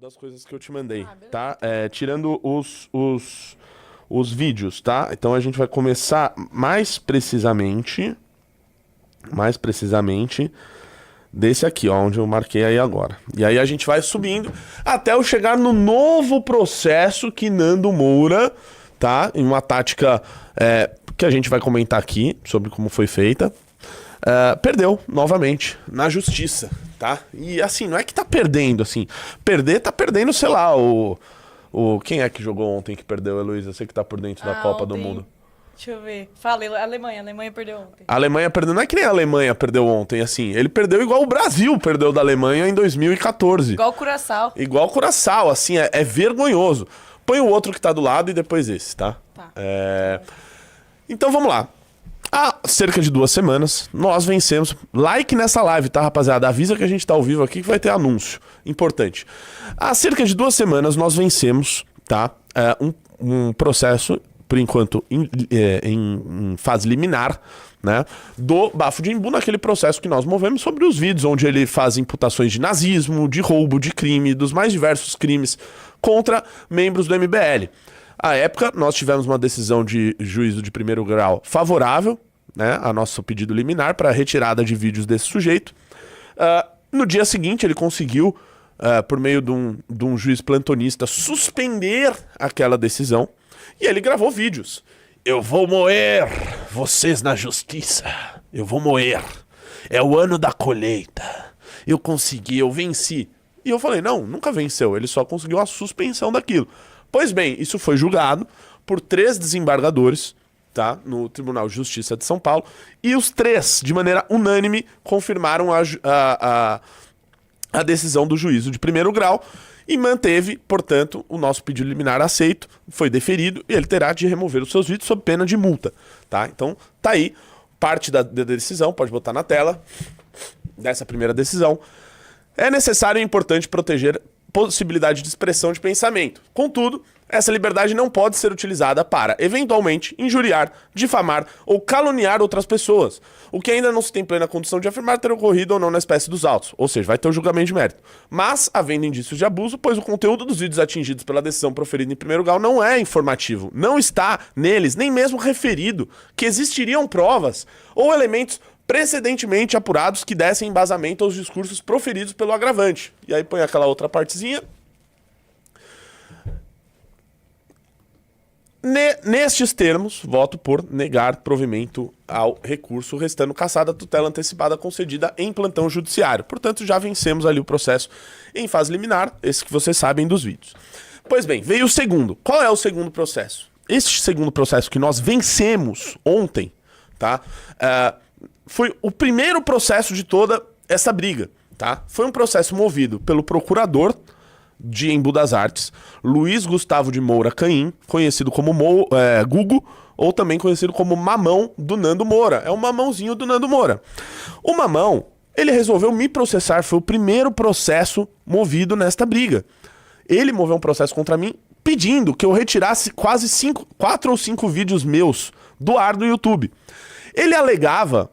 das coisas que eu te mandei, tá? Tirando os vídeos, tá? Então a gente vai começar mais precisamente desse aqui, ó, onde eu marquei aí agora. E aí a gente vai subindo até eu chegar no novo processo que Nando Moura, tá? Em uma tática que a gente vai comentar aqui sobre como foi feita. Perdeu novamente na justiça, tá? E assim, não é que tá perdendo, assim. Tá perdendo, sei lá, quem é que jogou ontem que perdeu, Heloísa? Você que tá por dentro da Copa do Mundo. Deixa eu ver. Fala, Alemanha. A Alemanha perdeu ontem. A Alemanha perdeu, não é que nem a Alemanha perdeu ontem, assim. Ele perdeu igual o Brasil perdeu da Alemanha em 2014. Igual o Curaçao. Igual o Curaçao, assim, é vergonhoso. Põe o outro que tá do lado e depois esse, tá? Tá. Então vamos lá. Há cerca de 2 semanas, nós vencemos. Like nessa live, tá, rapaziada? Avisa que a gente tá ao vivo aqui que vai ter anúncio. Importante. Há cerca de 2 semanas, nós vencemos, tá? Um processo, por enquanto, em fase liminar, né? Do Bafo de Embu, naquele processo que nós movemos sobre os vídeos, onde ele faz imputações de nazismo, de roubo, de crime, dos mais diversos crimes contra membros do MBL. À época, nós tivemos uma decisão de juízo de primeiro grau favorável, né, a nosso pedido liminar para retirada de vídeos desse sujeito. No dia seguinte, ele conseguiu, por meio de um juiz plantonista, suspender aquela decisão e ele gravou vídeos. Eu vou moer vocês na justiça. Eu vou moer. É o ano da colheita. Eu consegui, eu venci. E eu falei, não, nunca venceu. Ele só conseguiu a suspensão daquilo. Pois bem, isso foi julgado por 3 desembargadores, tá, no Tribunal de Justiça de São Paulo, e os 3, de maneira unânime, confirmaram a decisão do juízo de primeiro grau e manteve, portanto, o nosso pedido liminar aceito, foi deferido e ele terá de remover os seus vídeos sob pena de multa, tá? Então, tá aí, parte da decisão, pode botar na tela, dessa primeira decisão. É necessário e importante proteger possibilidade de expressão de pensamento. Contudo, essa liberdade não pode ser utilizada para, eventualmente, injuriar, difamar ou caluniar outras pessoas, o que ainda não se tem plena condição de afirmar ter ocorrido ou não na espécie dos autos, ou seja, vai ter o julgamento de mérito. Mas, havendo indícios de abuso, pois o conteúdo dos vídeos atingidos pela decisão proferida em primeiro grau não é informativo, não está neles nem mesmo referido que existiriam provas ou elementos precedentemente apurados que dessem embasamento aos discursos proferidos pelo agravante. E aí põe aquela outra partezinha. Nestes termos, voto por negar provimento ao recurso, restando cassada a tutela antecipada concedida em plantão judiciário. Portanto, já vencemos ali o processo em fase liminar, esse que vocês sabem dos vídeos. Pois bem, veio o segundo. Qual é o segundo processo? Este segundo processo que nós vencemos ontem, tá? Foi o primeiro processo de toda essa briga, tá? Foi um processo movido pelo procurador de Embu das Artes, Luiz Gustavo de Moura Caim, conhecido como Gugu, ou também conhecido como Mamão do Nando Moura. É o mamãozinho do Nando Moura. O Mamão, ele resolveu me processar, foi o primeiro processo movido nesta briga. Ele moveu um processo contra mim pedindo que eu retirasse quase 4 ou 5 vídeos meus do ar do YouTube. Ele alegava,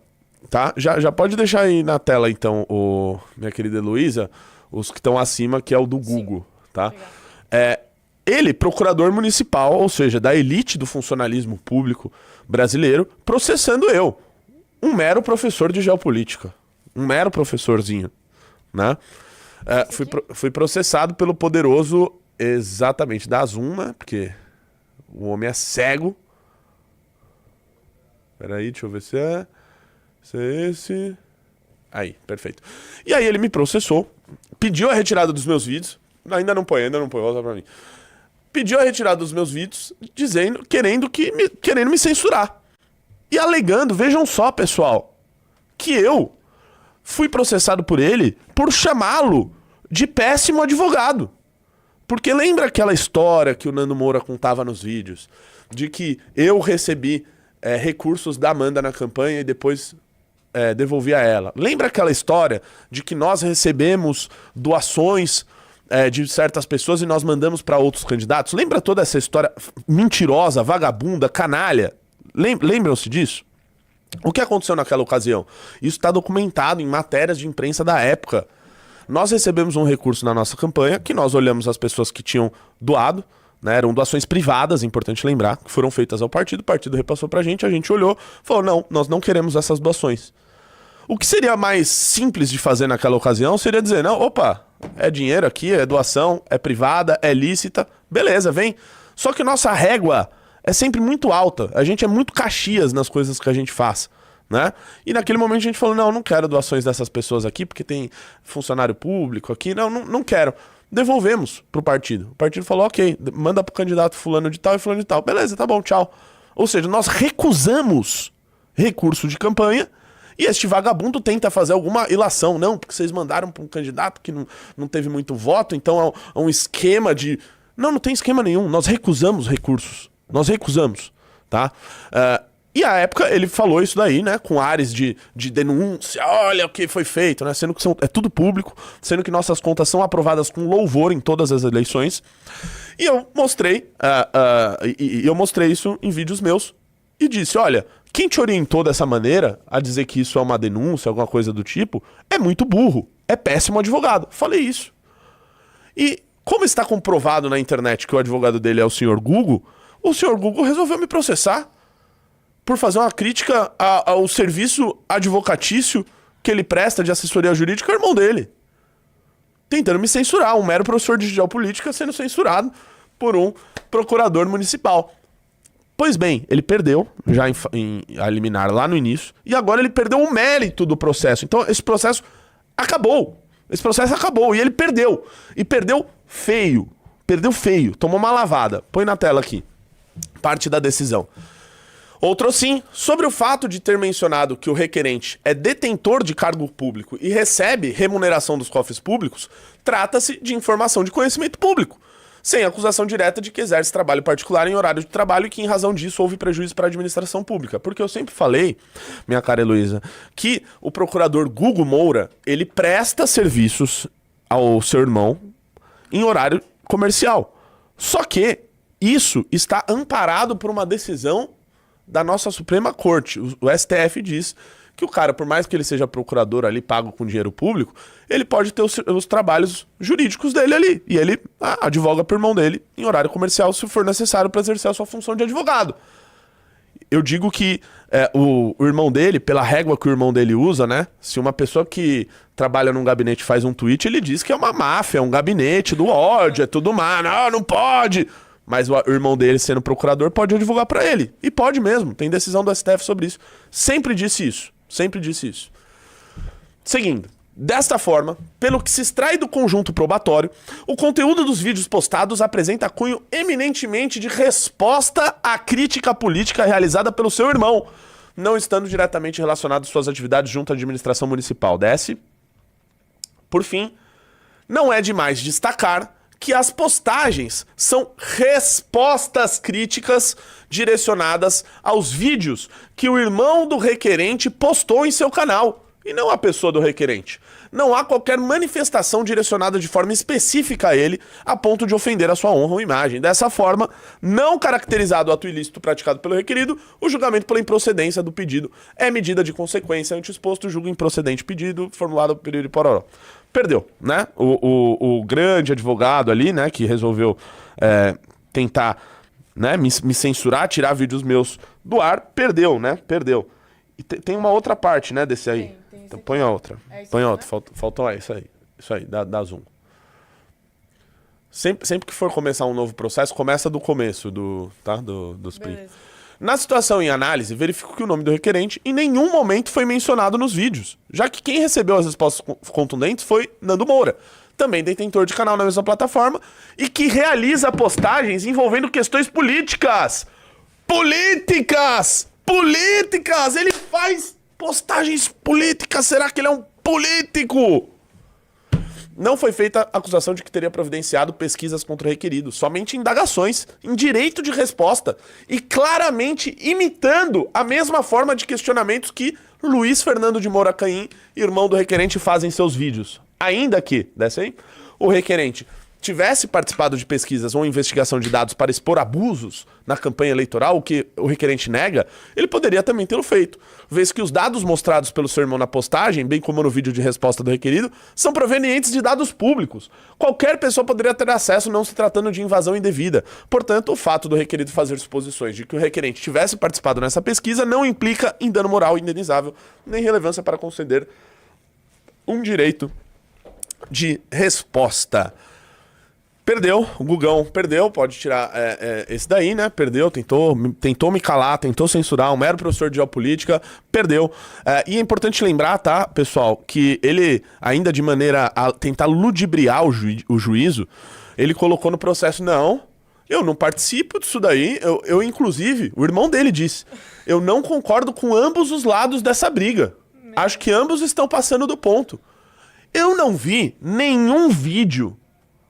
tá? Já pode deixar aí na tela, então, minha querida Heloísa, os que estão acima, que é o do Google, tá? Ele, procurador municipal, ou seja, da elite do funcionalismo público brasileiro, processando eu, um mero professor de geopolítica, um mero professorzinho, né? Fui processado pelo poderoso, exatamente, da Zoom, né? Porque o homem é cego. Peraí, deixa eu ver se é esse. Aí, perfeito. E aí ele me processou, pediu a retirada dos meus vídeos. Ainda não põe, volta pra mim. Pediu a retirada dos meus vídeos, querendo me censurar. E alegando, vejam só, pessoal, que eu fui processado por ele por chamá-lo de péssimo advogado. Porque lembra aquela história que o Nando Moura contava nos vídeos, de que eu recebi recursos da Amanda na campanha e depois devolvi a ela. Lembra aquela história de que nós recebemos doações de certas pessoas e nós mandamos para outros candidatos? Lembra toda essa história mentirosa, vagabunda, canalha? Lembram-se disso? O que aconteceu naquela ocasião? Isso está documentado em matérias de imprensa da época. Nós recebemos um recurso na nossa campanha, que nós olhamos as pessoas que tinham doado, né? Eram doações privadas, é importante lembrar, que foram feitas ao partido, o partido repassou pra gente, a gente olhou, falou, não, nós não queremos essas doações. O que seria mais simples de fazer naquela ocasião seria dizer, não, opa, é dinheiro aqui, é doação, é privada, é lícita, beleza, vem. Só que nossa régua é sempre muito alta, a gente é muito Caxias nas coisas que a gente faz, né? E naquele momento a gente falou, não quero doações dessas pessoas aqui, porque tem funcionário público aqui, não quero. Devolvemos pro partido. O partido falou, ok, manda pro candidato fulano de tal e fulano de tal. Beleza, tá bom, tchau. Ou seja, nós recusamos recurso de campanha. E este vagabundo tenta fazer alguma ilação. Não, porque vocês mandaram para um candidato que não teve muito voto, então é um esquema de... Não tem esquema nenhum. Nós recusamos recursos. Nós recusamos, tá? E à época ele falou isso daí, né? Com ares de denúncia. Olha o que foi feito, né? Sendo que é tudo público. Sendo que nossas contas são aprovadas com louvor em todas as eleições. E eu mostrei... eu mostrei isso em vídeos meus. E disse, olha... Quem te orientou dessa maneira a dizer que isso é uma denúncia, alguma coisa do tipo, é muito burro, é péssimo advogado. Falei isso. E como está comprovado na internet que o advogado dele é o senhor Google, o senhor Google resolveu me processar por fazer uma crítica ao serviço advocatício que ele presta de assessoria jurídica ao irmão dele. Tentando me censurar, um mero professor de geopolítica sendo censurado por um procurador municipal. Pois bem, ele perdeu, já a liminar lá no início, e agora ele perdeu o mérito do processo. Então esse processo acabou. Esse processo acabou e ele perdeu. E perdeu feio. Perdeu feio. Tomou uma lavada. Põe na tela aqui. Parte da decisão. Outro sim, sobre o fato de ter mencionado que o requerente é detentor de cargo público e recebe remuneração dos cofres públicos, trata-se de informação de conhecimento público, sem acusação direta de que exerce trabalho particular em horário de trabalho e que, em razão disso, houve prejuízo para a administração pública. Porque eu sempre falei, minha cara Heloísa, que o procurador Gugu Moura, ele presta serviços ao seu irmão em horário comercial. Só que isso está amparado por uma decisão da nossa Suprema Corte. O STF diz que o cara, por mais que ele seja procurador ali, pago com dinheiro público, ele pode ter os trabalhos jurídicos dele ali. E ele advoga pro irmão dele em horário comercial, se for necessário, para exercer a sua função de advogado. Eu digo que o irmão dele, pela régua que o irmão dele usa, né? Se uma pessoa que trabalha num gabinete faz um tweet, ele diz que é uma máfia, é um gabinete do ódio, é tudo má. Não pode! Mas o irmão dele, sendo procurador, pode advogar pra ele. E pode mesmo, tem decisão do STF sobre isso. Sempre disse isso. Sempre disse isso. Seguindo. Desta forma, pelo que se extrai do conjunto probatório, o conteúdo dos vídeos postados apresenta cunho eminentemente de resposta à crítica política realizada pelo seu irmão, não estando diretamente relacionado às suas atividades junto à administração municipal. Desce. Por fim, não é demais destacar que as postagens são respostas críticas direcionadas aos vídeos que o irmão do requerente postou em seu canal, e não a pessoa do requerente. Não há qualquer manifestação direcionada de forma específica a ele, a ponto de ofender a sua honra ou imagem. Dessa forma, não caracterizado o ato ilícito praticado pelo requerido, o julgamento pela improcedência do pedido é medida de consequência ante exposto, julgo improcedente pedido, formulado período e pororó. Perdeu, né? O grande advogado ali, né, que resolveu tentar, né, me censurar, tirar vídeos meus do ar, perdeu, né? Perdeu. E tem uma outra parte, né, desse aí. Tem Então põe a outra. Põe a outra. Faltou isso aí. Isso aí, dá zoom. Sempre que for começar um novo processo, começa do começo dos print. Beleza. Na situação em análise, verifico que o nome do requerente em nenhum momento foi mencionado nos vídeos, já que quem recebeu as respostas contundentes foi Nando Moura, também detentor de canal na mesma plataforma, e que realiza postagens envolvendo questões políticas. Políticas! Políticas! Ele faz postagens políticas. Será que ele é um político? Não foi feita acusação de que teria providenciado pesquisas contra o requerido, somente indagações em direito de resposta e claramente imitando a mesma forma de questionamentos que Luiz Fernando de Moura Caim, irmão do requerente, faz em seus vídeos. Ainda que, desce aí, o requerente tivesse participado de pesquisas ou investigação de dados para expor abusos na campanha eleitoral, o que o requerente nega, ele poderia também tê-lo feito, vez que os dados mostrados pelo seu irmão na postagem, bem como no vídeo de resposta do requerido, são provenientes de dados públicos. Qualquer pessoa poderia ter acesso, não se tratando de invasão indevida. Portanto, o fato do requerido fazer suposições de que o requerente tivesse participado nessa pesquisa não implica em dano moral indenizável, nem relevância para conceder um direito de resposta. Perdeu, o Gugão perdeu, pode tirar esse daí, né? Perdeu, tentou me calar, tentou censurar, um mero professor de geopolítica, perdeu. E é importante lembrar, tá, pessoal, que ele, ainda de maneira a tentar ludibriar o juízo, ele colocou no processo, não, eu não participo disso daí, eu inclusive, o irmão dele disse, eu não concordo com ambos os lados dessa briga. Acho que ambos estão passando do ponto. Eu não vi nenhum vídeo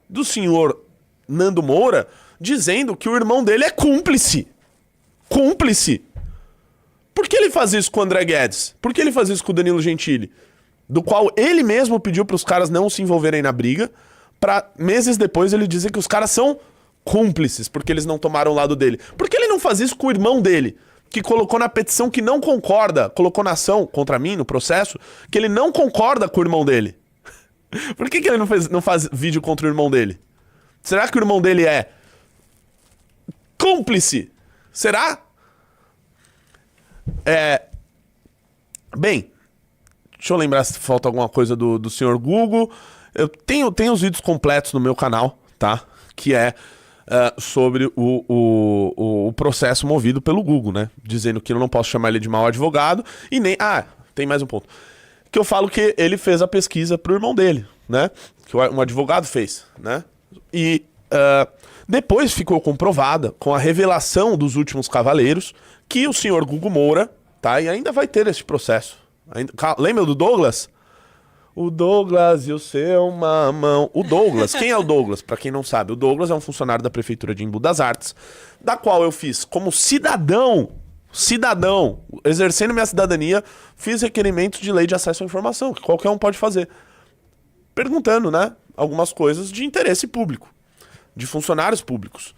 do senhor Nando Moura dizendo que o irmão dele é cúmplice. Cúmplice. Por que ele faz isso com o André Guedes? Por que ele faz isso com o Danilo Gentili? Do qual ele mesmo pediu para os caras não se envolverem na briga, para meses depois ele dizer que os caras são cúmplices, porque eles não tomaram o lado dele. Por que ele não faz isso com o irmão dele? Que colocou na petição que não concorda, colocou na ação contra mim, no processo, que ele não concorda com o irmão dele. Por que ele não faz vídeo contra o irmão dele? Será que o irmão dele é cúmplice? Será? Bem, deixa eu lembrar se falta alguma coisa do senhor Google. Eu tenho os vídeos completos no meu canal, tá? Que é sobre o processo movido pelo Google, né? Dizendo que eu não posso chamar ele de mau advogado e nem... tem mais um ponto. Que eu falo que ele fez a pesquisa pro irmão dele, né? Que um advogado fez, né? E depois ficou comprovada, com a revelação dos últimos cavaleiros, que o senhor Google Moura, tá? E ainda vai ter esse processo. Lembra do Douglas? O Douglas e o seu mamão. O Douglas, quem é o Douglas? Pra quem não sabe, o Douglas é um funcionário da Prefeitura de Embu das Artes, da qual eu fiz como cidadão, exercendo minha cidadania, fiz requerimentos de lei de acesso à informação, que qualquer um pode fazer. Perguntando, né, algumas coisas de interesse público, de funcionários públicos.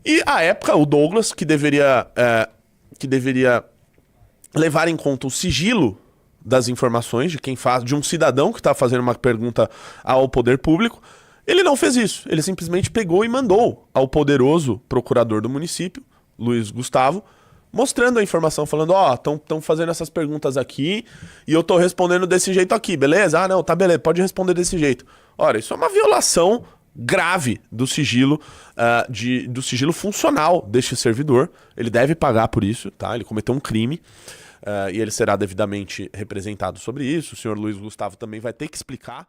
E, à época, o Douglas, que deveria levar em conta o sigilo das informações de um cidadão que está fazendo uma pergunta ao poder público, ele não fez isso. Ele simplesmente pegou e mandou ao poderoso procurador do município, Luiz Gustavo, mostrando a informação, falando, estão fazendo essas perguntas aqui e eu tô respondendo desse jeito aqui, beleza? Não, tá beleza, pode responder desse jeito. Ora, isso é uma violação grave do sigilo, do sigilo funcional deste servidor. Ele deve pagar por isso, tá? Ele cometeu um crime e ele será devidamente representado sobre isso. O senhor Luiz Gustavo também vai ter que explicar